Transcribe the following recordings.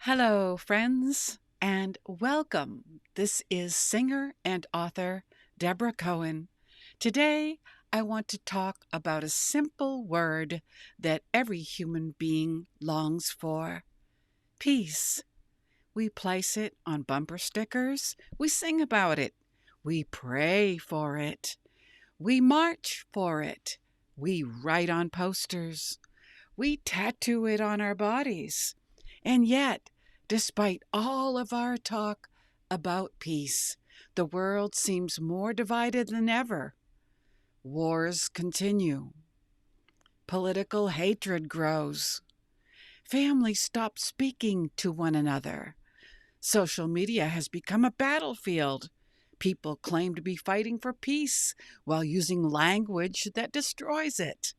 Hello, friends, and welcome. This is singer and author Deborah Cohen. Today, I want to talk about a simple word that every human being longs for: peace. We place it on bumper stickers, we sing about it, we pray for it, we march for it, we write on posters, we tattoo it on our bodies. And yet, despite all of our talk about peace, the world seems more divided than ever. Wars continue. Political hatred grows. Families stop speaking to one another. Social media has become a battlefield. People claim to be fighting for peace while using language that destroys it.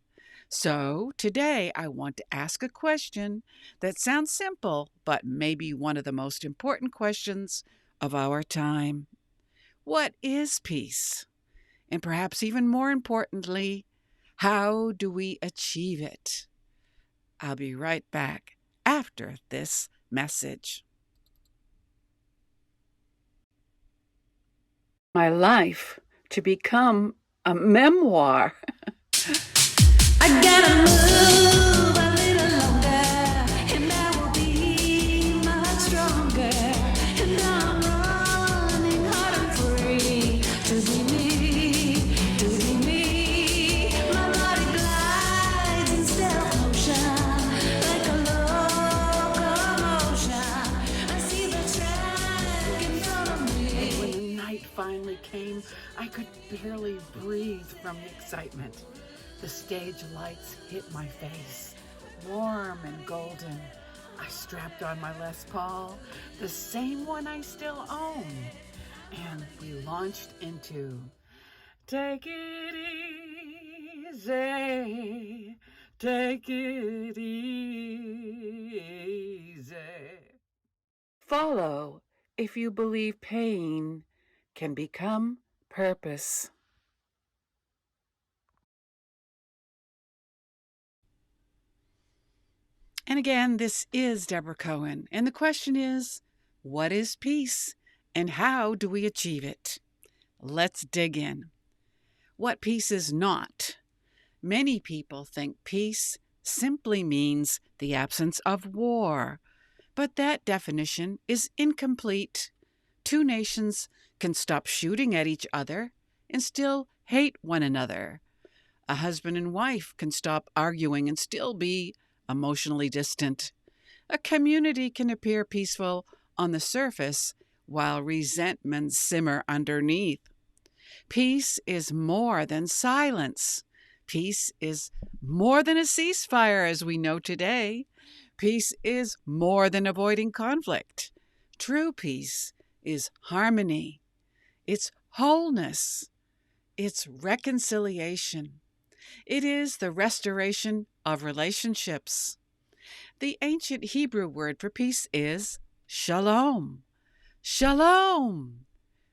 So, today I want to ask a question that sounds simple, but maybe one of the most important questions of our time. What is peace? And perhaps even more importantly, how do we achieve it? I'll be right back after this message. My life to become a memoir. I gotta move a little longer, and I will be much stronger. And I'm running hard and free to be me, to be me. My body glides in stealth motion, like a locomotion. I see the track in front of me. And when the night finally came, I could barely breathe from the excitement. The stage lights hit my face, warm and golden. I strapped on my Les Paul, the same one I still own, and we launched into Take It Easy, Take It Easy. Follow if you believe pain can become purpose. And again, this is Deborah Cohen. And the question is, what is peace and how do we achieve it? Let's dig in. What peace is not. Many people think peace simply means the absence of war, but that definition is incomplete. Two nations can stop shooting at each other and still hate one another. A husband and wife can stop arguing and still be emotionally distant. A community can appear peaceful on the surface while resentments simmer underneath. Peace is more than silence. Peace is more than a ceasefire as we know today. Peace is more than avoiding conflict. True peace is harmony. It's wholeness. It's reconciliation. It is the restoration of relationships. The ancient Hebrew word for peace is shalom. Shalom.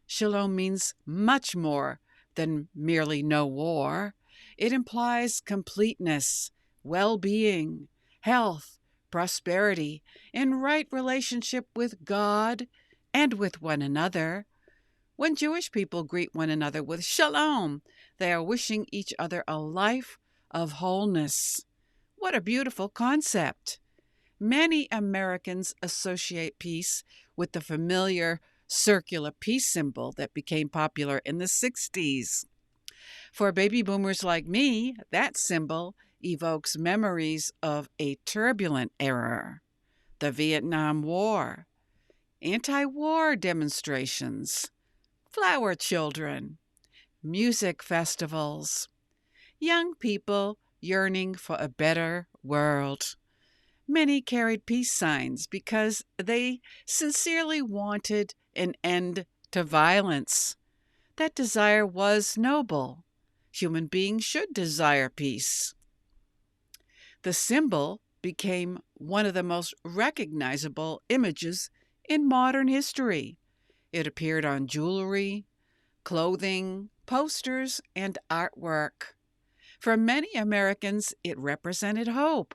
Shalom means much more than merely no war. It implies completeness, well-being, health, prosperity, and right relationship with God and with one another. When Jewish people greet one another with shalom, they are wishing each other a life of wholeness. What a beautiful concept. Many Americans associate peace with the familiar circular peace symbol that became popular in the 60s. For baby boomers like me, that symbol evokes memories of a turbulent era: the Vietnam War, anti-war demonstrations, flower children, music festivals, young people yearning for a better world. Many carried peace signs because they sincerely wanted an end to violence. That desire was noble. Human beings should desire peace. The symbol became one of the most recognizable images in modern history. It appeared on jewelry, clothing, posters, and artwork. For many Americans, it represented hope.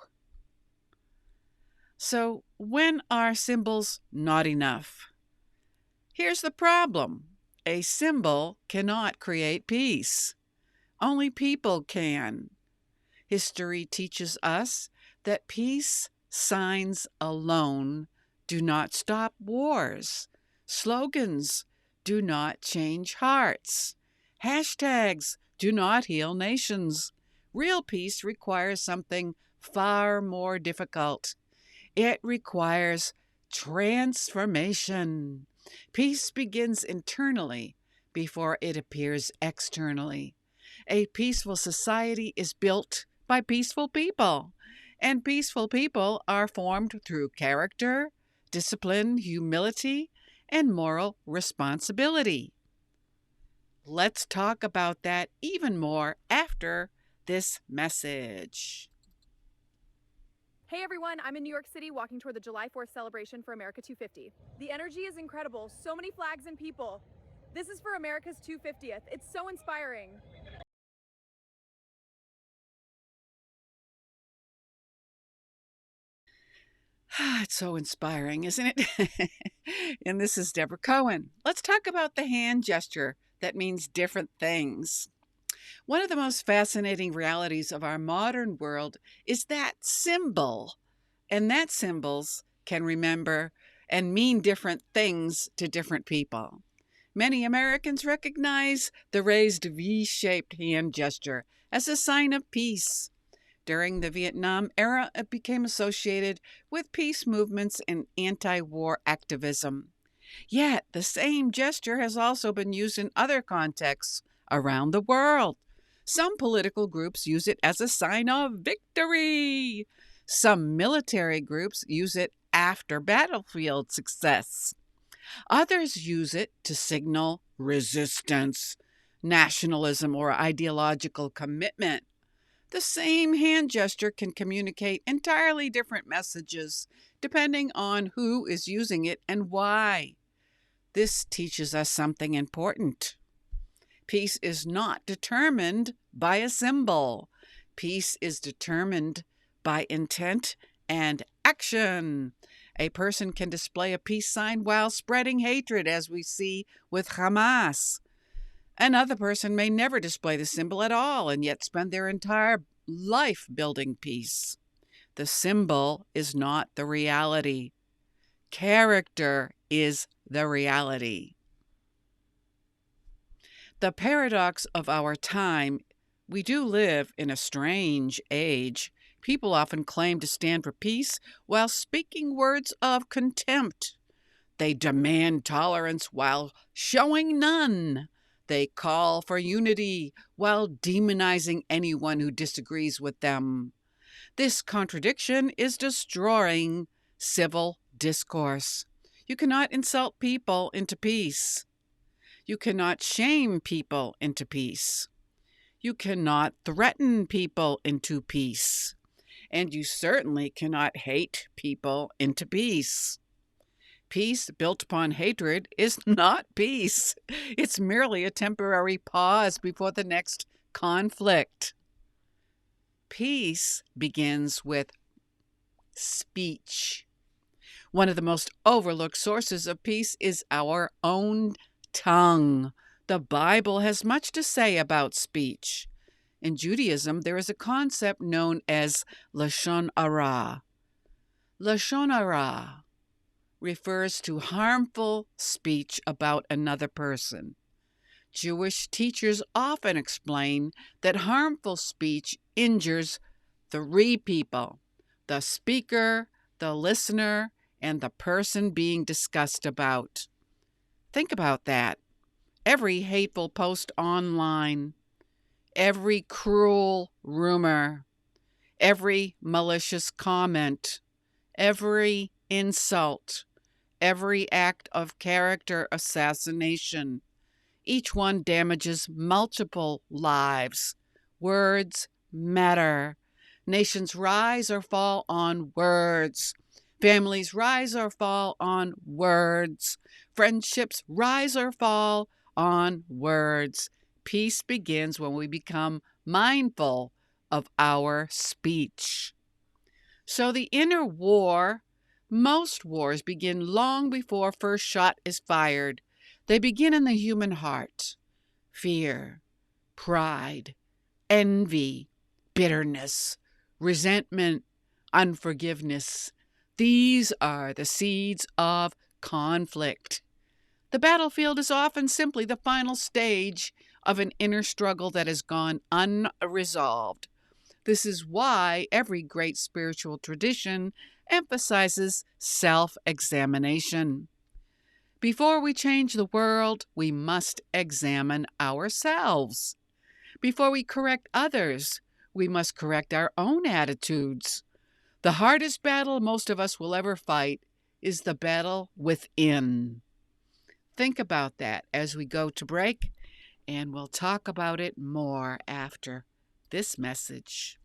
So, when are symbols not enough? Here's the problem: a symbol cannot create peace, only people can. History teaches us that peace signs alone do not stop wars. Slogans do not change hearts. Hashtags do not heal nations. Real peace requires something far more difficult. It requires transformation. Peace begins internally before it appears externally. A peaceful society is built by peaceful people, and peaceful people are formed through character, discipline, humility, and moral responsibility. Let's talk about that even more after this message. Hey everyone, I'm in New York City walking toward the July 4th celebration for America 250. The energy is incredible, so many flags and people. This is for America's 250th. It's so inspiring. It's so inspiring, isn't it? And this is Deborah Cohen. Let's talk about the hand gesture that means different things. One of the most fascinating realities of our modern world is that symbol, and that symbols can remember and mean different things to different people. Many Americans recognize the raised V-shaped hand gesture as a sign of peace. During the Vietnam era, it became associated with peace movements and anti-war activism. Yet, the same gesture has also been used in other contexts around the world. Some political groups use it as a sign of victory. Some military groups use it after battlefield success. Others use it to signal resistance, nationalism, or ideological commitment. The same hand gesture can communicate entirely different messages depending on who is using it and why. This teaches us something important. Peace is not determined by a symbol. Peace is determined by intent and action. A person can display a peace sign while spreading hatred, as we see with Hamas. Another person may never display the symbol at all and yet spend their entire life building peace. The symbol is not the reality. Character is the reality. The paradox of our time: we do live in a strange age. People often claim to stand for peace while speaking words of contempt. They demand tolerance while showing none. They call for unity while demonizing anyone who disagrees with them. This contradiction is destroying civil discourse. You cannot insult people into peace. You cannot shame people into peace. You cannot threaten people into peace. And you certainly cannot hate people into peace. Peace built upon hatred is not peace. It's merely a temporary pause before the next conflict. Peace begins with speech. One of the most overlooked sources of peace is our own tongue. The Bible has much to say about speech. In Judaism, there is a concept known as Lashon Hara. Lashon Hara refers to harmful speech about another person. Jewish teachers often explain that harmful speech injures three people: the speaker, the listener, and the person being discussed about. Think about that. Every hateful post online, every cruel rumor, every malicious comment, every insult, every act of character assassination, each one damages multiple lives. Words matter. Nations rise or fall on words. Families rise or fall on words. Friendships rise or fall on words. Peace begins when we become mindful of our speech. So the inner war Most wars begin long before first shot is fired. They begin in the human heart. Fear, pride, envy, bitterness, resentment, unforgiveness. These are the seeds of conflict. The battlefield is often simply the final stage of an inner struggle that has gone unresolved. This is why every great spiritual tradition emphasizes self-examination. Before we change the world, we must examine ourselves. Before we correct others, we must correct our own attitudes. The hardest battle most of us will ever fight is the battle within. Think about that as we go to break, and we'll talk about it more after this message.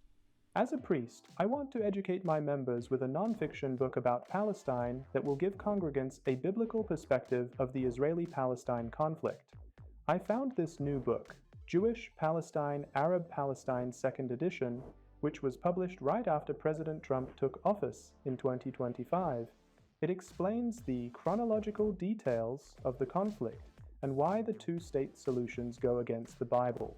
As a priest, I want to educate my members with a nonfiction book about Palestine that will give congregants a biblical perspective of the Israeli-Palestine conflict. I found this new book, Jewish Palestine, Arab Palestine 2nd edition, which was published right after President Trump took office in 2025. It explains the chronological details of the conflict and why the two-state solutions go against the Bible.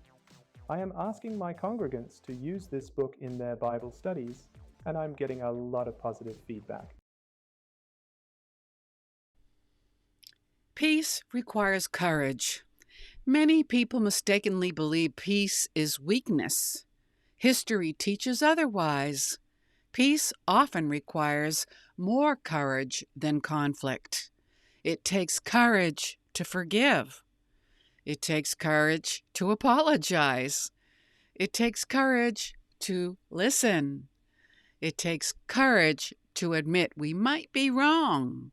I am asking my congregants to use this book in their Bible studies, and I'm getting a lot of positive feedback. Peace requires courage. Many people mistakenly believe peace is weakness. History teaches otherwise. Peace often requires more courage than conflict. It takes courage to forgive. It takes courage to apologize. It takes courage to listen. It takes courage to admit we might be wrong.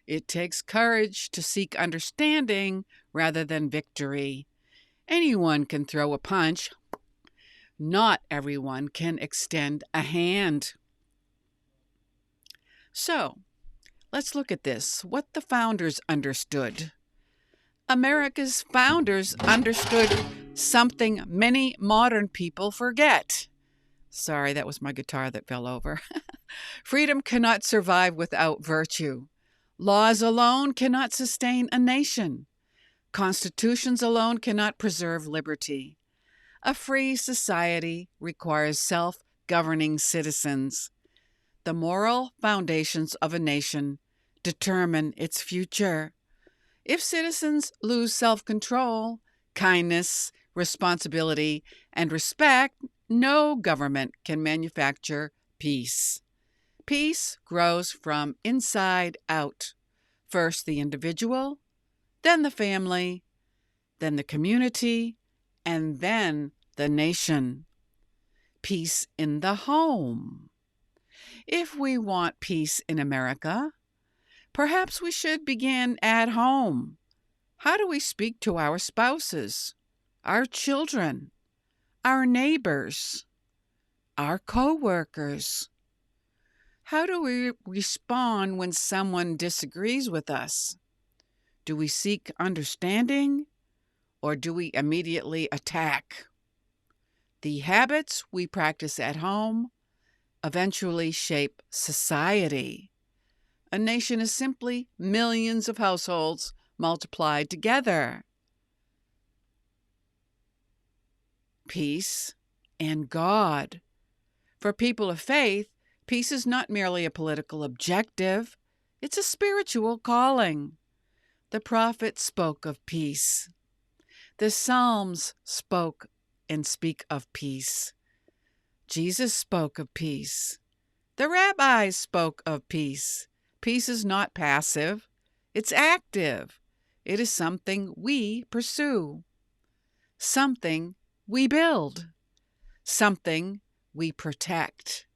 It takes courage to seek understanding rather than victory. Anyone can throw a punch. Not everyone can extend a hand. So, let's look at this, what the founders understood. America's founders understood something many modern people forget. Sorry, that was my guitar that fell over. Freedom cannot survive without virtue. Laws alone cannot sustain a nation. Constitutions alone cannot preserve liberty. A free society requires self-governing citizens. The moral foundations of a nation determine its future. If citizens lose self-control, kindness, responsibility, and respect, no government can manufacture peace. Peace grows from inside out. First the individual, then the family, then the community, and then the nation. Peace in the home. If we want peace in America, perhaps we should begin at home. How do we speak to our spouses, our children, our neighbors, our co-workers? How do we respond when someone disagrees with us? Do we seek understanding, or do we immediately attack? The habits we practice at home eventually shape society. A nation is simply millions of households multiplied together. Peace and God. For people of faith, peace is not merely a political objective, it's a spiritual calling. The prophets spoke of peace. The Psalms spoke and speak of peace. Jesus spoke of peace. The rabbis spoke of peace. Peace is not passive, it's active. It is something we pursue, something we build, something we protect.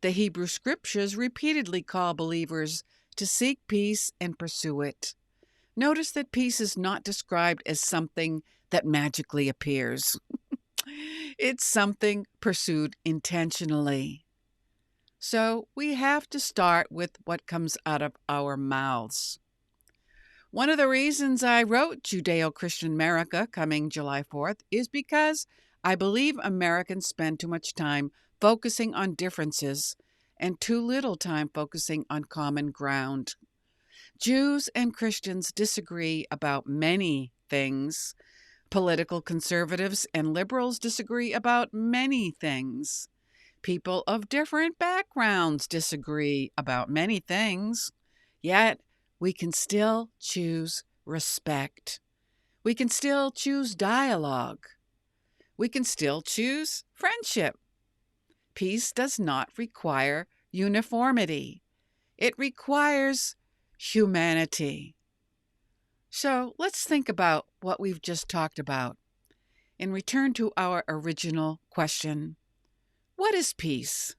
The Hebrew Scriptures repeatedly call believers to seek peace and pursue it. Notice that peace is not described as something that magically appears. It's something pursued intentionally. So we have to start with what comes out of our mouths. One of the reasons I wrote Judeo-Christian America coming July 4th is because I believe Americans spend too much time focusing on differences and too little time focusing on common ground. Jews and Christians disagree about many things. Political conservatives and liberals disagree about many things. People of different backgrounds disagree about many things. Yet, we can still choose respect. We can still choose dialogue. We can still choose friendship. Peace does not require uniformity. It requires humanity. So let's think about what we've just talked about and return to our original question. What is peace?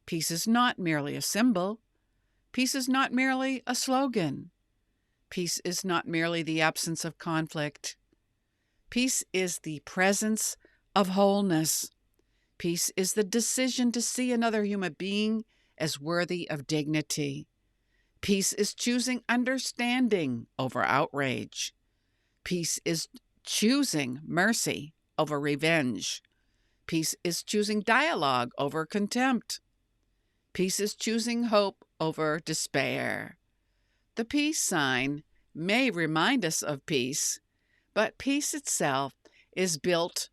Peace is not merely a symbol. Peace is not merely a slogan. Peace is not merely the absence of conflict. Peace is the presence of wholeness. Peace is the decision to see another human being as worthy of dignity. Peace is choosing understanding over outrage. Peace is choosing mercy over revenge. Peace is choosing dialogue over contempt. Peace is choosing hope over despair. The peace sign may remind us of peace, but peace itself is built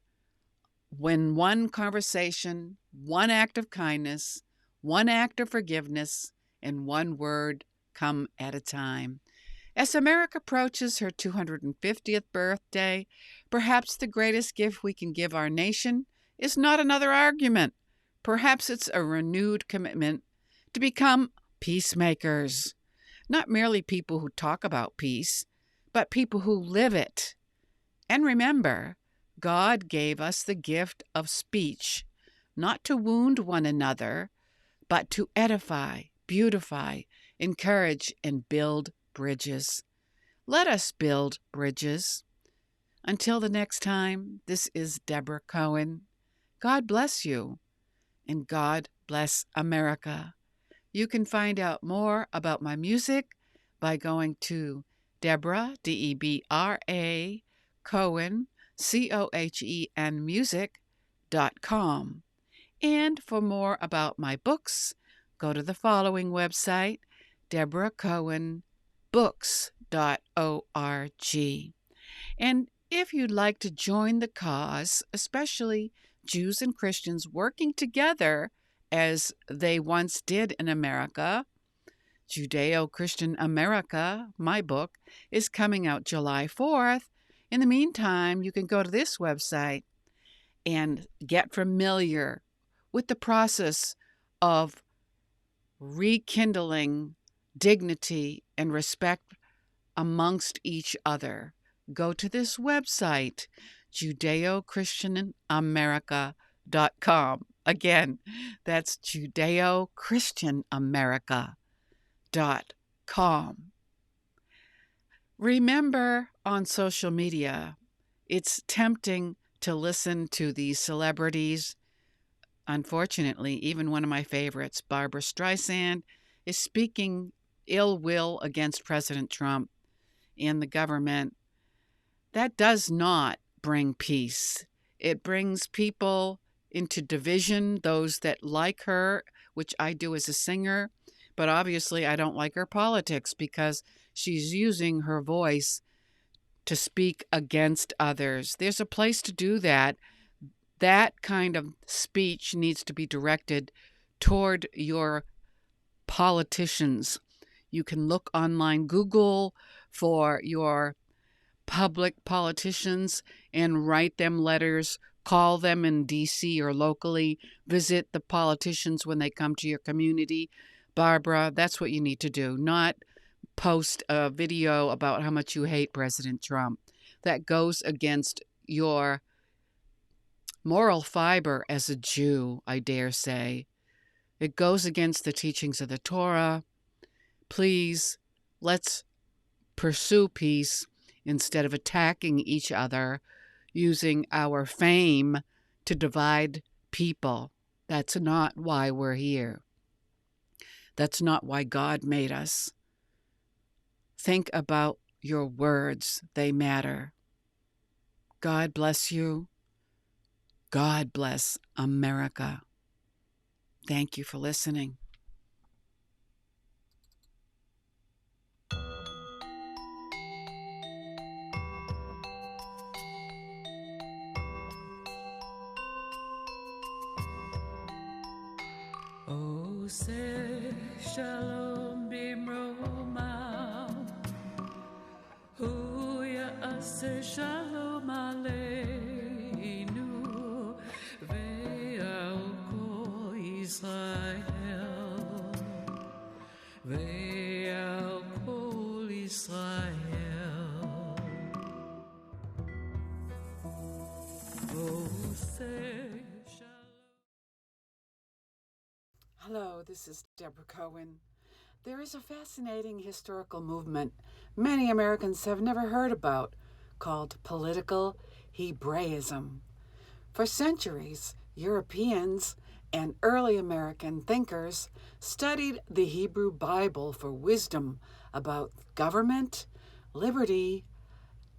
when one conversation, one act of kindness, one act of forgiveness, and one word come at a time. As America approaches her 250th birthday, perhaps the greatest gift we can give our nation is not another argument. Perhaps it's a renewed commitment to become peacemakers. Not merely people who talk about peace, but people who live it. And remember, God gave us the gift of speech, not to wound one another, but to edify, beautify, encourage, and build bridges. Let us build bridges. Until the next time, this is Deborah Cohen. God bless you, and God bless America. You can find out more about my music by going to Deborah, Debra, Cohen, Cohen, music.com. And for more about my books, go to the following website, deborahcohenbooks.org. And if you'd like to join the cause, especially Jews and Christians working together as they once did in America, Judeo-Christian America, my book, is coming out July 4th. In the meantime, you can go to this website and get familiar with the process of rekindling dignity and respect amongst each other. Go to this website, judeochristianamerica.com. Again, that's judeochristianamerica.com. Remember, on social media, it's tempting to listen to these celebrities. Unfortunately, even one of my favorites, Barbara Streisand, is speaking ill will against President Trump and the government. That does not bring peace. It brings people into division, those that like her, which I do as a singer, but obviously I don't like her politics because she's using her voice to speak against others. There's a place to do that. That kind of speech needs to be directed toward your politicians. You can look online, Google for your public politicians and write them letters, call them in D.C. or locally, visit the politicians when they come to your community. Barbara, that's what you need to do, not post a video about how much you hate President Trump. That goes against your moral fiber as a Jew, I dare say. It goes against the teachings of the Torah. Please, let's pursue peace instead of attacking each other using our fame to divide people. That's not why we're here. That's not why God made us. Think about your words. They matter. God bless you. God bless America. Thank you for listening. Oh, say shalom bimroma. Huya ase shalom aleinu. Ve'al Israel. Ve'al kol Israel. Oh, say Hello, this is Deborah Cohen. There is a fascinating historical movement many Americans have never heard about called political Hebraism. For centuries, Europeans and early American thinkers studied the Hebrew Bible for wisdom about government, liberty,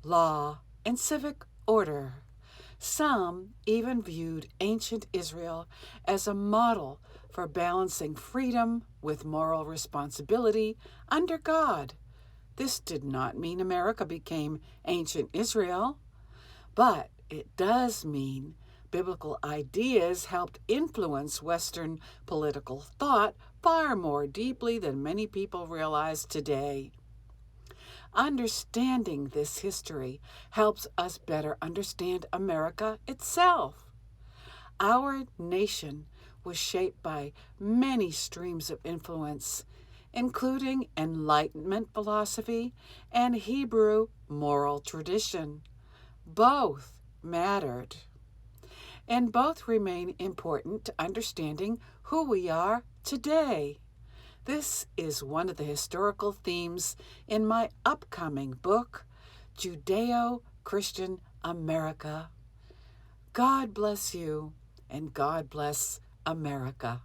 law, and civic order. Some even viewed ancient Israel as a model for balancing freedom with moral responsibility under God. This did not mean America became ancient Israel, but it does mean biblical ideas helped influence Western political thought far more deeply than many people realize today. Understanding this history helps us better understand America itself. Our nation was shaped by many streams of influence, including Enlightenment philosophy and Hebrew moral tradition. Both mattered, and both remain important to understanding who we are today. This is one of the historical themes in my upcoming book, Judeo-Christian America. God bless you, and God bless America.